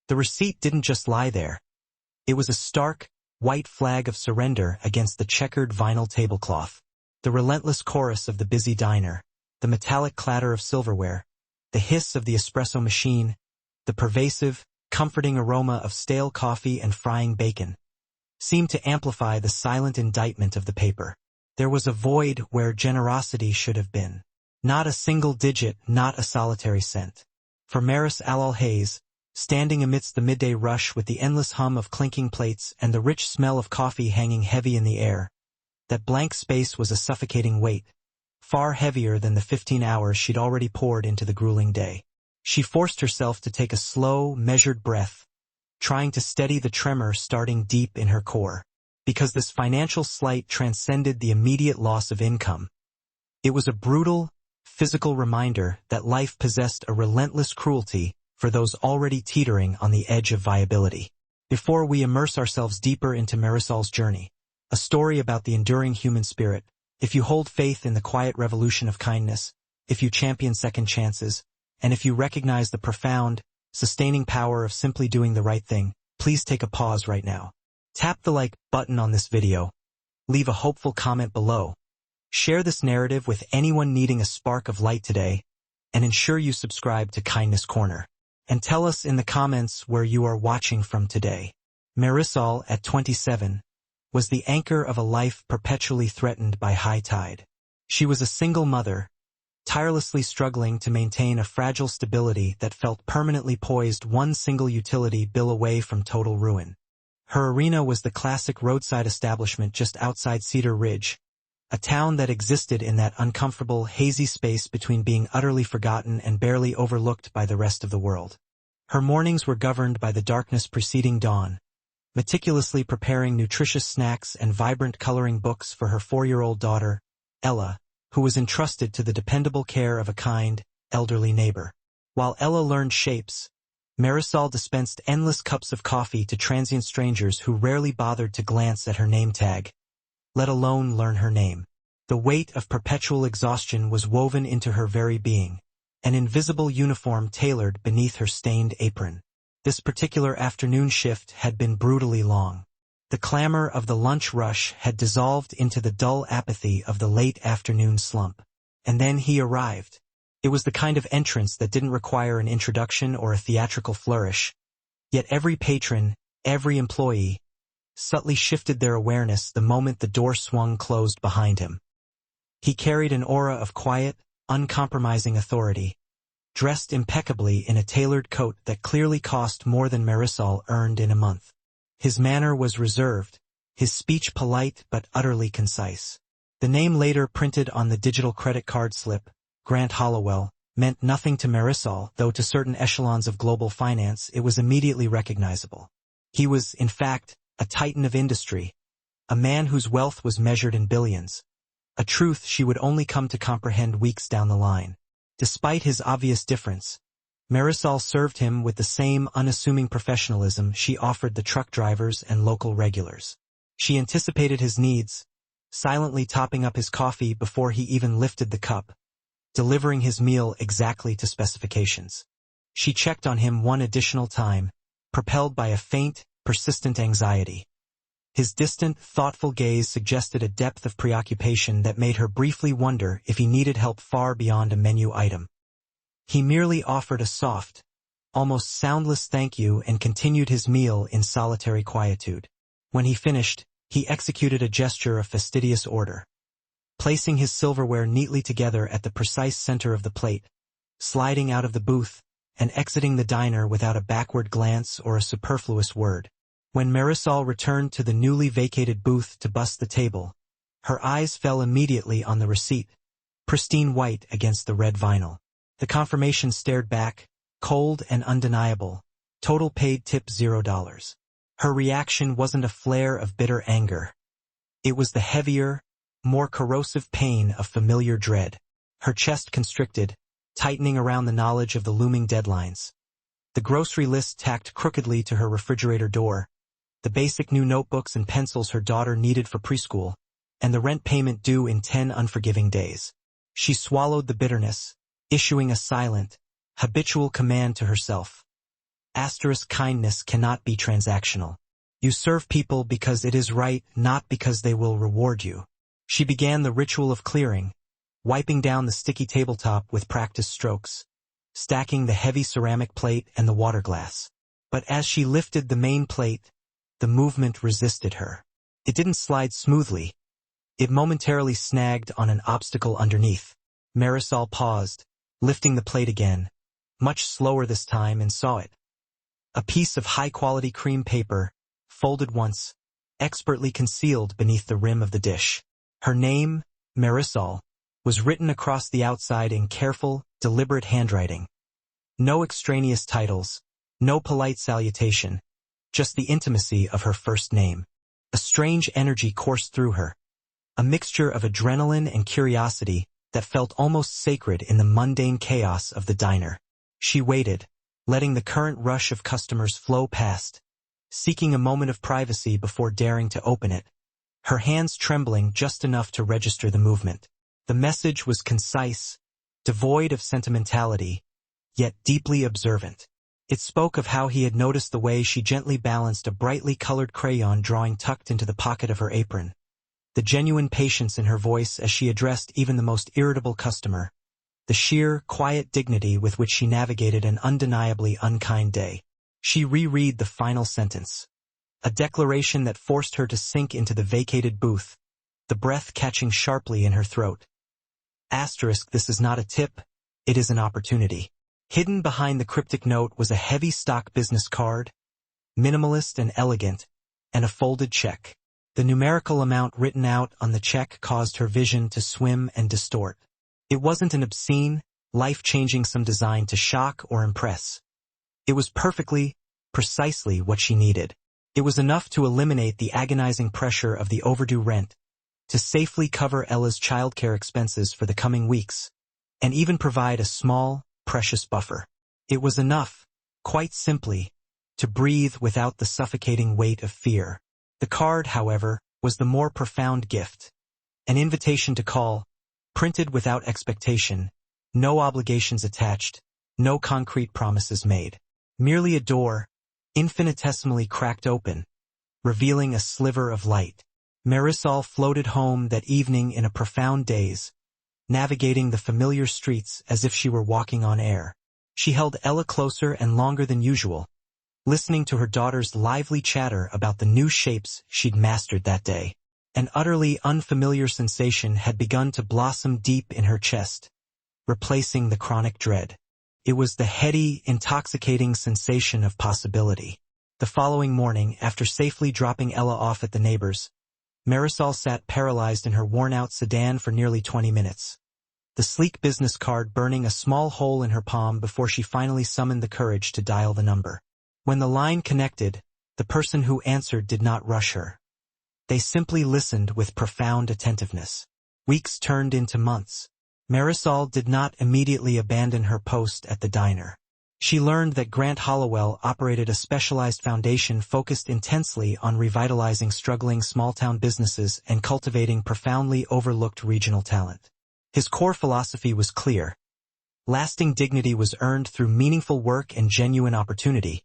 The receipt didn't just lie there. It was a stark, white flag of surrender against the checkered vinyl tablecloth. The relentless chorus of the busy diner, the metallic clatter of silverware, the hiss of the espresso machine, the pervasive, comforting aroma of stale coffee and frying bacon, seemed to amplify the silent indictment of the paper. There was a void where generosity should have been. Not a single digit, not a solitary cent. For Maris Alal-Hayes, standing amidst the midday rush with the endless hum of clinking plates and the rich smell of coffee hanging heavy in the air, that blank space was a suffocating weight, far heavier than the 15 hours she'd already poured into the grueling day. She forced herself to take a slow, measured breath, trying to steady the tremor starting deep in her core. Because this financial slight transcended the immediate loss of income. It was a brutal, physical reminder that life possessed a relentless cruelty for those already teetering on the edge of viability. Before we immerse ourselves deeper into Marisol's journey, a story about the enduring human spirit, if you hold faith in the quiet revolution of kindness, if you champion second chances, and if you recognize the profound, sustaining power of simply doing the right thing, please take a pause right now. Tap the like button on this video, leave a hopeful comment below, share this narrative with anyone needing a spark of light today, and ensure you subscribe to Kindness Corner. And tell us in the comments where you are watching from today. Marisol, at 27, was the anchor of a life perpetually threatened by high tide. She was a single mother, tirelessly struggling to maintain a fragile stability that felt permanently poised one single utility bill away from total ruin. Her arena was the classic roadside establishment just outside Cedar Ridge, a town that existed in that uncomfortable, hazy space between being utterly forgotten and barely overlooked by the rest of the world. Her mornings were governed by the darkness preceding dawn, meticulously preparing nutritious snacks and vibrant coloring books for her 4-year-old daughter, Ella, who was entrusted to the dependable care of a kind, elderly neighbor. While Ella learned shapes, Marisol dispensed endless cups of coffee to transient strangers who rarely bothered to glance at her name tag, let alone learn her name. The weight of perpetual exhaustion was woven into her very being, an invisible uniform tailored beneath her stained apron. This particular afternoon shift had been brutally long. The clamor of the lunch rush had dissolved into the dull apathy of the late afternoon slump. And then he arrived. It was the kind of entrance that didn't require an introduction or a theatrical flourish. Yet every patron, every employee, subtly shifted their awareness the moment the door swung closed behind him. He carried an aura of quiet, uncompromising authority, dressed impeccably in a tailored coat that clearly cost more than Marisol earned in a month. His manner was reserved, his speech polite but utterly concise. The name later printed on the digital credit card slip, Grant Hollowell, meant nothing to Marisol, though to certain echelons of global finance it was immediately recognizable. He was, in fact, a titan of industry, a man whose wealth was measured in billions, a truth she would only come to comprehend weeks down the line. Despite his obvious difference, Marisol served him with the same unassuming professionalism she offered the truck drivers and local regulars. She anticipated his needs, silently topping up his coffee before he even lifted the cup, delivering his meal exactly to specifications. She checked on him one additional time, propelled by a faint, persistent anxiety. His distant, thoughtful gaze suggested a depth of preoccupation that made her briefly wonder if he needed help far beyond a menu item. He merely offered a soft, almost soundless thank you and continued his meal in solitary quietude. When he finished, he executed a gesture of fastidious order, placing his silverware neatly together at the precise center of the plate, sliding out of the booth, and exiting the diner without a backward glance or a superfluous word. When Marisol returned to the newly vacated booth to bust the table, her eyes fell immediately on the receipt, pristine white against the red vinyl. The confirmation stared back, cold and undeniable, total paid tip $0. Her reaction wasn't a flare of bitter anger. It was the heavier, more corrosive pain of familiar dread. Her chest constricted, tightening around the knowledge of the looming deadlines. The grocery list tacked crookedly to her refrigerator door, the basic new notebooks and pencils her daughter needed for preschool, and the rent payment due in 10 unforgiving days. She swallowed the bitterness, issuing a silent, habitual command to herself. Asterisk kindness cannot be transactional. You serve people because it is right, not because they will reward you. She began the ritual of clearing, wiping down the sticky tabletop with practiced strokes, stacking the heavy ceramic plate and the water glass. But as she lifted the main plate, the movement resisted her. It didn't slide smoothly. It momentarily snagged on an obstacle underneath. Marisol paused, lifting the plate again, much slower this time, and saw it. A piece of high-quality cream paper, folded once, expertly concealed beneath the rim of the dish. Her name, Marisol, was written across the outside in careful, deliberate handwriting. No extraneous titles, no polite salutation, just the intimacy of her first name. A strange energy coursed through her, a mixture of adrenaline and curiosity that felt almost sacred in the mundane chaos of the diner. She waited, letting the current rush of customers flow past, seeking a moment of privacy before daring to open it, her hands trembling just enough to register the movement. The message was concise, devoid of sentimentality, yet deeply observant. It spoke of how he had noticed the way she gently balanced a brightly colored crayon drawing tucked into the pocket of her apron, the genuine patience in her voice as she addressed even the most irritable customer, the sheer, quiet dignity with which she navigated an undeniably unkind day. She reread the final sentence, a declaration that forced her to sink into the vacated booth, the breath catching sharply in her throat. Asterisk, this is not a tip, it is an opportunity. Hidden behind the cryptic note was a heavy stock business card, minimalist and elegant, and a folded check. The numerical amount written out on the check caused her vision to swim and distort. It wasn't an obscene, life-changing sum designed to shock or impress. It was precisely what she needed. It was enough to eliminate the agonizing pressure of the overdue rent, to safely cover Ella's childcare expenses for the coming weeks, and even provide a small, precious buffer. It was enough, quite simply, to breathe without the suffocating weight of fear. The card, however, was the more profound gift. An invitation to call, printed without expectation, no obligations attached, no concrete promises made. Merely a door, infinitesimally cracked open, revealing a sliver of light. Marisol floated home that evening in a profound daze, navigating the familiar streets as if she were walking on air. She held Ella closer and longer than usual, listening to her daughter's lively chatter about the new shapes she'd mastered that day. An utterly unfamiliar sensation had begun to blossom deep in her chest, replacing the chronic dread. It was the heady, intoxicating sensation of possibility. The following morning, after safely dropping Ella off at the neighbor's, Marisol sat paralyzed in her worn-out sedan for nearly 20 minutes, the sleek business card burning a small hole in her palm before she finally summoned the courage to dial the number. When the line connected, the person who answered did not rush her. They simply listened with profound attentiveness. Weeks turned into months. Marisol did not immediately abandon her post at the diner. She learned that Grant Hollowell operated a specialized foundation focused intensely on revitalizing struggling small-town businesses and cultivating profoundly overlooked regional talent. His core philosophy was clear. Lasting dignity was earned through meaningful work and genuine opportunity,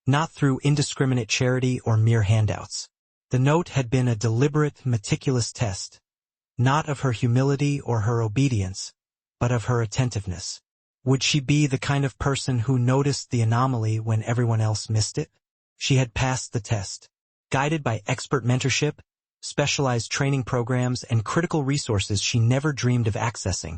not through indiscriminate charity or mere handouts. The note had been a deliberate, meticulous test, not of her humility or her obedience, but of her attentiveness. Would she be the kind of person who noticed the anomaly when everyone else missed it? She had passed the test. Guided by expert mentorship, specialized training programs, and critical resources she never dreamed of accessing,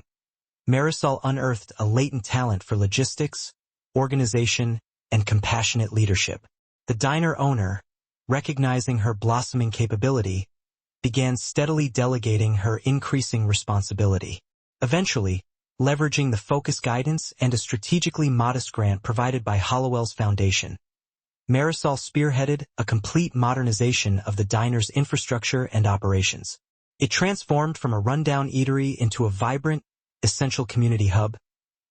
Marisol unearthed a latent talent for logistics, organization, and compassionate leadership. The diner owner, recognizing her blossoming capability, began steadily delegating her increasing responsibility. Eventually, leveraging the focus guidance and a strategically modest grant provided by Hollowell's foundation, Marisol spearheaded a complete modernization of the diner's infrastructure and operations. It transformed from a rundown eatery into a vibrant, essential community hub,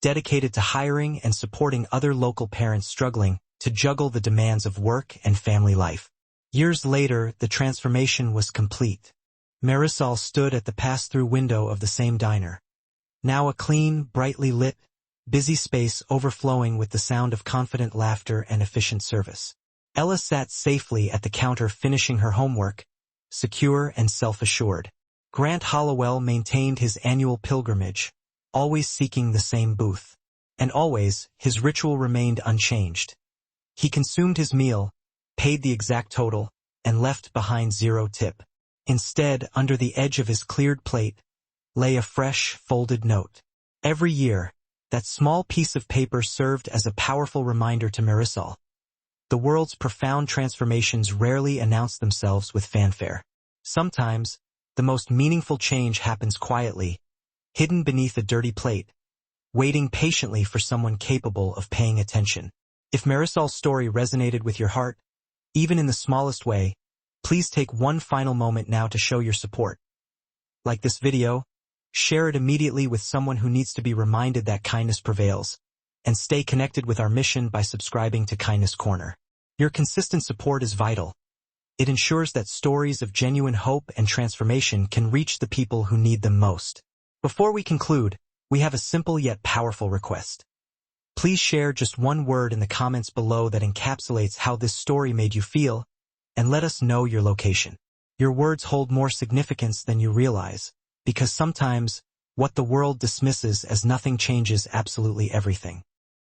dedicated to hiring and supporting other local parents struggling to juggle the demands of work and family life. Years later, the transformation was complete. Marisol stood at the pass-through window of the same diner, now a clean, brightly lit, busy space overflowing with the sound of confident laughter and efficient service. Ella sat safely at the counter finishing her homework, secure and self-assured. Grant Hollowell maintained his annual pilgrimage, always seeking the same booth. And always, his ritual remained unchanged. He consumed his meal, paid the exact total, and left behind 0 tip. Instead, under the edge of his cleared plate, lay a fresh, folded note. Every year, that small piece of paper served as a powerful reminder to Marisol. The world's profound transformations rarely announce themselves with fanfare. Sometimes, the most meaningful change happens quietly, hidden beneath a dirty plate, waiting patiently for someone capable of paying attention. If Marisol's story resonated with your heart, even in the smallest way, please take one final moment now to show your support. Like this video, share it immediately with someone who needs to be reminded that kindness prevails, and stay connected with our mission by subscribing to Kindness Corner. Your consistent support is vital. It ensures that stories of genuine hope and transformation can reach the people who need them most. Before we conclude, we have a simple yet powerful request. Please share just one word in the comments below that encapsulates how this story made you feel, and let us know your location. Your words hold more significance than you realize, because sometimes, what the world dismisses as nothing changes absolutely everything.